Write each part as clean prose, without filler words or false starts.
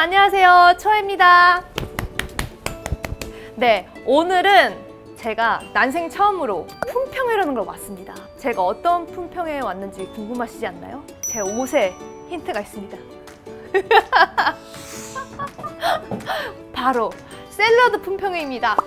안녕하세요. 초아입니다. 네, 오늘은 제가 난생 처음으로 품평회라는 걸 왔습니다. 제가 어떤 품평회에 왔는지 궁금하시지 않나요? 제 옷에 힌트가 있습니다. 바로 샐러드 품평회입니다.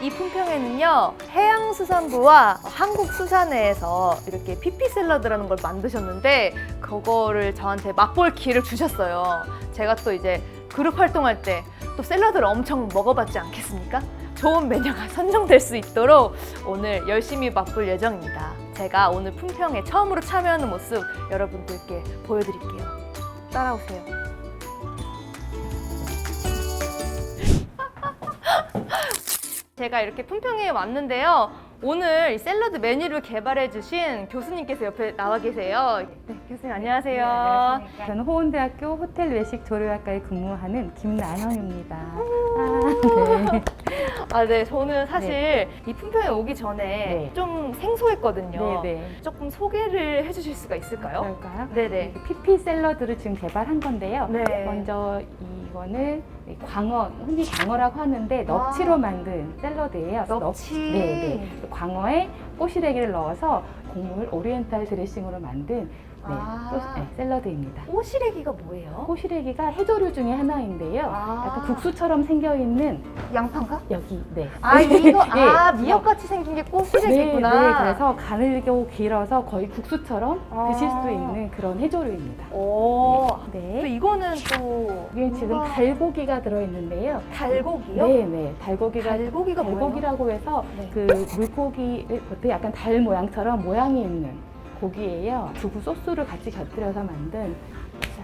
이 품평회는요, 해양수산부와 한국수산회에서 이렇게 PP 샐러드라는 걸 만드셨는데 그거를 저한테 맛볼 기회를 주셨어요. 제가 또 이제 그룹 활동할 때 또 샐러드를 엄청 먹어봤지 않겠습니까? 좋은 메뉴가 선정될 수 있도록 오늘 열심히 맛볼 예정입니다. 제가 오늘 품평회 처음으로 참여하는 모습 여러분들께 보여드릴게요. 따라오세요. 제가 이렇게 품평회에 왔는데요. 오늘 이 샐러드 메뉴를 개발해 주신 교수님께서 옆에 나와 계세요. 네, 교수님 안녕하세요. 네, 안녕하십니까. 저는 호원대학교 호텔 외식 조리학과에 근무하는 김나현입니다. 네, 저는 사실 이 품평회 오기 전에 좀 생소했거든요. 조금 소개를 해주실 수가 있을까요? 그럴까요? 네네. PP 샐러드를 지금 개발한 건데요. 네. 먼저 이거는 광어, 흔히 광어라고 하는데 넙치로 만든 샐러드예요. 넙치. 네. 광어에 꼬시래기를 넣어서 곡물 오리엔탈 드레싱으로 만든 샐러드입니다. 꼬시래기가 뭐예요? 꼬시래기가 해조류 중에 하나인데요. 약간 국수처럼 생겨있는 양파인가? 여기, 이거, 네. 미역같이 생긴 게 꼬시래기구나. 네, 그래서 가늘고 길어서 거의 국수처럼 드실 수 있는 그런 해조류입니다. 오, 네. 또 이거는 또 이게 지금 달고기가 들어있는데요. 달고기요? 네. 달고기가 달고기라고 해서 네. 그 물고기를 보통 약간 달 모양처럼 모양이 있는 고기예요. 두부 소스를 같이 곁들여서 만든.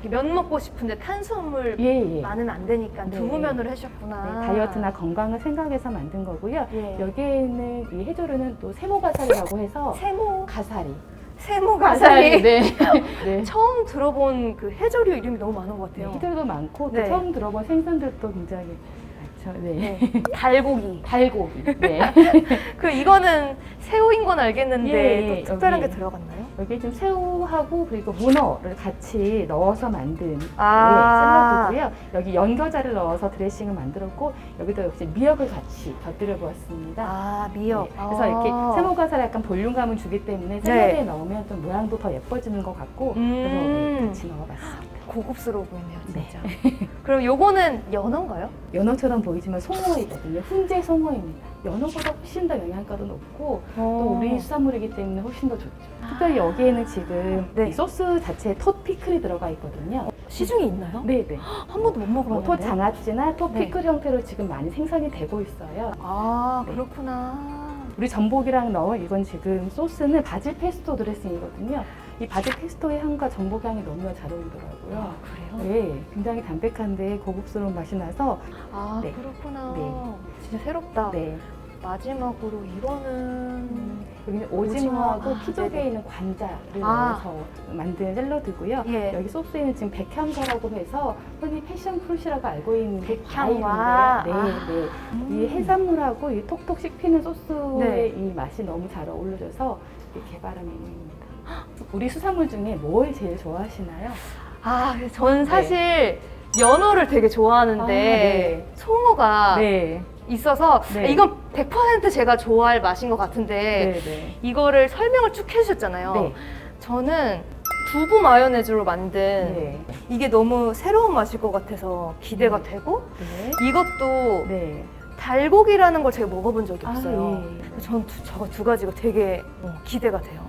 면 먹고 싶은데 탄수화물 많으면 안 되니까 두부면으로 해주셨구나. 네, 다이어트나 건강을 생각해서 만든 거고요. 예. 여기에는 이 해조류는 또 세모가사리라고 해서 세모가사리. 네. 처음 들어본 그 해조류 이름이 너무 많은 것 같아요. 해조류도 많고 또 네. 처음 들어본 생선들도 굉장히 많죠. 네. 달고기. 네. 그 이거는 새우인 건 알겠는데 또 특별한 여기. 게 들어갔나요? 여기 좀 새우하고 그리고 문어를 같이 넣어서 만든 샐러드고요. 여기 연겨자를 넣어서 드레싱을 만들었고 여기도 역시 미역을 같이 곁들여 보았습니다. 미역. 네. 그래서 이렇게 세모가사를 약간 볼륨감을 주기 때문에 샐러드에 넣으면 좀 모양도 더 예뻐지는 것 같고 그래서 같이 넣어봤습니다. 고급스러워 보이네요, 진짜. 그럼 요거는 연어인가요? 연어처럼 보이지만 송어이거든요. 훈제 송어입니다. 연어보다 훨씬 더 영양가도 높고 또 우리 수산물이기 때문에 훨씬 더 좋죠. 특별히 여기에는 지금 이 소스 자체에 톳 피클이 들어가 있거든요. 시중에 있나요? 네. 한 번도 못 먹어봤는데. 톳 장아찌나 톳 피클 형태로 지금 많이 생산이 되고 있어요. 그렇구나. 우리 전복이랑 넣은 이건 지금 소스는 바질 페스토 드레싱이거든요. 이 바질 페스토의 향과 전복 향이 너무 잘 어울리더라고요. 그래요? 네, 굉장히 담백한데 고급스러운 맛이 나서. 그렇구나. 네. 진짜 새롭다. 네. 마지막으로 이거는 여기는 오징어하고 피조개에 있는 관자를 넣어서 만든 샐러드고요. 여기 소스에는 지금 백향과라고 해서 흔히 패션프루시라고 알고 있는 백향과. 과일인데요. 이 해산물하고 이 톡톡 씹히는 소스의 이 맛이 너무 잘 어울려져서 개발한 메뉴입니다. 우리 수산물 중에 뭘 제일 좋아하시나요? 저는 사실 연어를 되게 좋아하는데 송어가 있어서 이건 100% 제가 좋아할 맛인 것 같은데 이거를 설명을 쭉 해주셨잖아요. 저는 두부 마요네즈로 만든 이게 너무 새로운 맛일 것 같아서 기대가 되고 이것도 달고기라는 걸 제가 먹어본 적이 없어요. 전 저거 두 가지가 되게 기대가 돼요.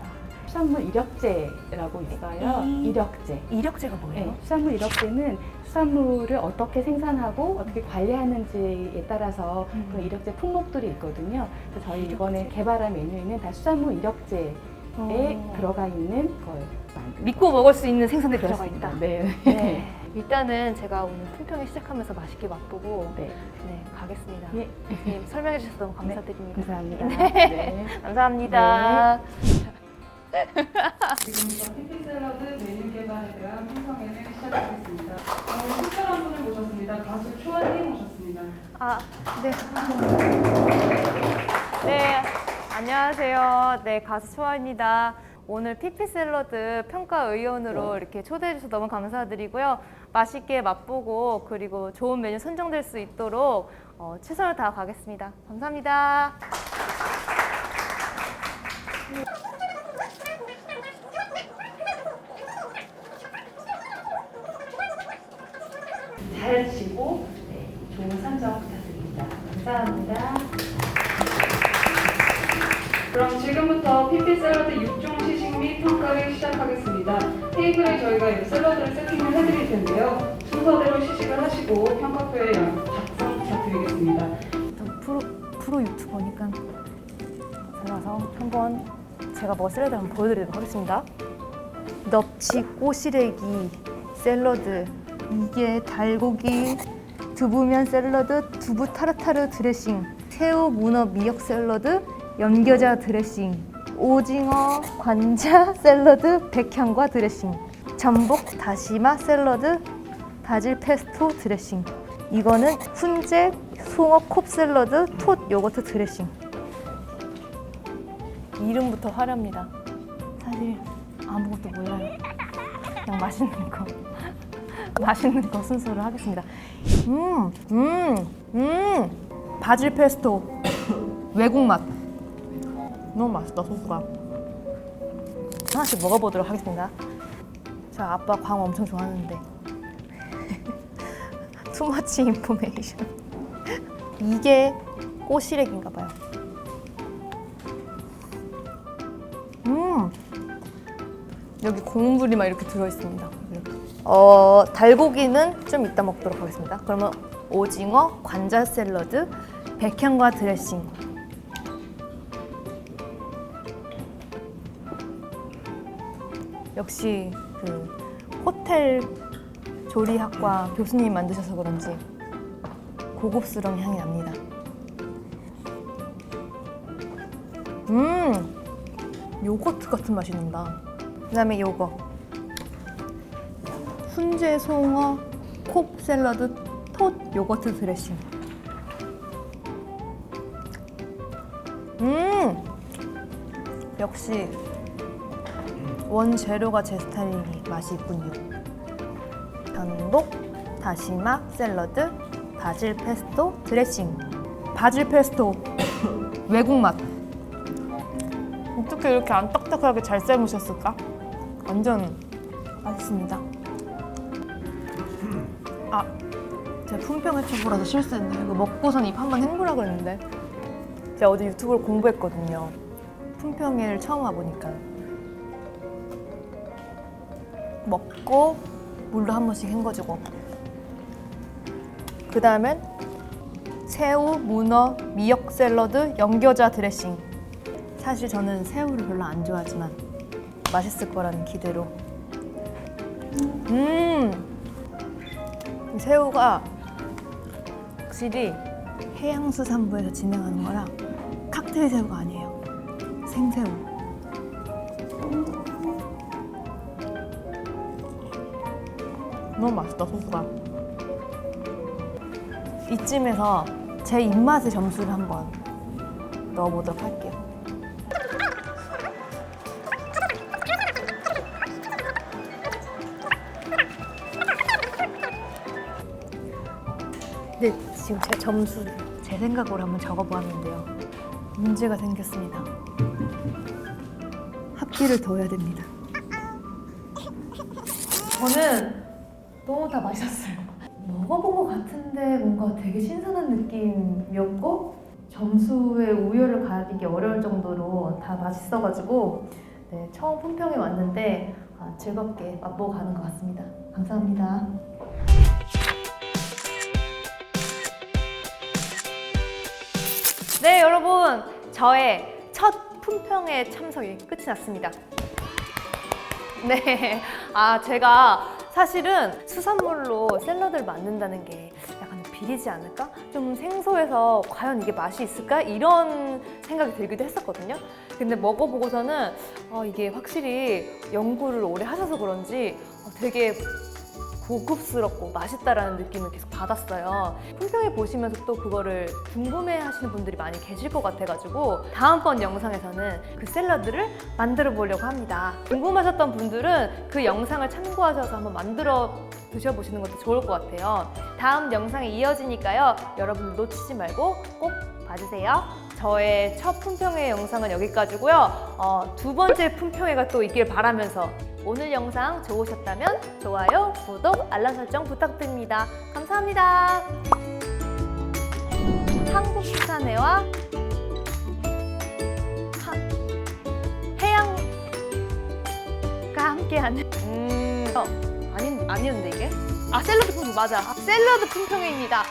수산물 이력제라고 있어요. 이력제가 뭐예요? 수산물 이력제는 수산물을 어떻게 생산하고 어떻게 관리하는지에 따라서 그 이력제 품목들이 있거든요. 그래서 저희 이번에 개발한 메뉴에는 다 수산물 이력제에 들어가 있는 걸 믿고 먹을 수 있는 생선들이 들어가 있다. 네. 일단은 제가 오늘 품평회 시작하면서 맛있게 맛보고 가겠습니다. 선생님 설명해 주셔서 너무 감사드립니다. 감사합니다. 감사합니다. 지금부터 PP 샐러드 메뉴 개발에 대한 품평회를 시작하겠습니다. 오늘 특별한 분을 모셨습니다. 가수 초아님 모셨습니다. 안녕하세요. 가수 초아입니다. 오늘 PP 샐러드 평가위원으로 이렇게 초대해 주셔서 너무 감사드리고요. 맛있게 맛보고 그리고 좋은 메뉴 선정될 수 있도록 최선을 다하겠습니다. 감사합니다. 잘 드시고 좋은 선정 부탁드립니다. 감사합니다. 그럼 지금부터 PP 샐러드 6종 시식 및 평가를 시작하겠습니다. 테이블에 저희가 이 샐러드를 세팅을 해드릴 텐데요. 순서대로 시식을 하시고 평가표에 작성 부탁드리겠습니다. 프로 유튜버니까 들어가서 한번 제가 먹은 샐러드 한번 보여드리도록 하겠습니다. 넙치 꼬시래기 샐러드, 이게 달고기 두부면 샐러드, 두부 타르타르 드레싱, 새우 문어 미역 샐러드, 연겨자 드레싱, 오징어 관자 샐러드, 백향과 드레싱, 전복 다시마 샐러드, 바질 페스토 드레싱. 이거는 훈제 송어 콥 샐러드, 톳 요거트 드레싱. 이름부터 화려합니다. 사실 아무것도 몰라요. 그냥 맛있는 거 맛있는 거 순서로 하겠습니다. 바질 페스토 외국 맛. 너무 맛있다, 소스가. 하나씩 먹어보도록 하겠습니다. 저 아빠 광어 엄청 좋아하는데. 투머치 인포메이션. 이게 꼬시래기인가 봐요. 여기 고무줄이 막 이렇게 들어있습니다. 달고기는 좀 이따 먹도록 하겠습니다. 그러면 오징어, 관자 샐러드, 백향과 드레싱. 역시 그 호텔 조리학과 교수님 만드셔서 그런지 고급스러운 향이 납니다. 요거트 같은 맛이 난다. 그 다음에 요거 훈제 송어 콥 샐러드 톳 요거트 드레싱. 역시 원재료가 제 스타일이 맛이 있군요. 전복 다시마 샐러드, 바질 페스토 드레싱. 바질 페스토 외국 맛. 어떻게 이렇게 안 딱딱하게 잘 삶으셨을까? 완전 맛있습니다. 제가 품평의 초보라서 실수했네요. 이거 먹고선 입 한번 헹구라 그랬는데 제가 어제 유튜브를 공부했거든요. 품평회를 처음 와보니까 먹고 물로 한 번씩 헹궈주고, 그 다음엔 새우, 문어, 미역 샐러드, 연겨자 드레싱. 사실 저는 새우를 별로 안 좋아하지만 맛있을 거라는 기대로. 이 새우가 확실히 해양수산부에서 진행하는 거라 칵테일 새우가 아니에요. 생새우. 너무 맛있다, 소스가. 이쯤에서 제 입맛의 점수를 한번 넣어보도록 할게요. 네, 지금 제 점수를 제 생각으로 한번 적어보았는데요. 문제가 생겼습니다. 합기를 더 해야 됩니다. 저는 너무 다 맛있었어요. 먹어본 것 같은데 뭔가 되게 신선한 느낌이었고 점수에 우열을 가리기 어려울 정도로 다 맛있어가지고 네, 처음 품평에 왔는데 즐겁게 맛보고 가는 것 같습니다. 감사합니다. 네, 여러분, 저의 첫 품평회 참석이 끝이 났습니다. 네, 제가 사실은 수산물로 샐러드를 만든다는 게 약간 비리지 않을까? 좀 생소해서 과연 이게 맛이 있을까? 이런 생각이 들기도 했었거든요. 근데 먹어보고서는 이게 확실히 연구를 오래 하셔서 그런지 되게 고급스럽고 맛있다라는 느낌을 계속 받았어요. 품평회 보시면서 또 그거를 궁금해 하시는 분들이 많이 계실 것 같아가지고 다음번 영상에서는 그 샐러드를 만들어 보려고 합니다. 궁금하셨던 분들은 그 영상을 참고하셔서 한번 만들어 드셔보시는 것도 좋을 것 같아요. 다음 영상이 이어지니까요. 여러분 놓치지 말고 꼭 봐주세요. 저의 첫 품평회 영상은 여기까지고요. 두 번째 품평회가 또 있길 바라면서 오늘 영상 좋으셨다면 좋아요, 구독, 알람 설정 부탁드립니다. 감사합니다. 한국수산회와 해양가 함께하는 아니었는데 이게? 샐러드 품평 맞아. 샐러드 품평회입니다.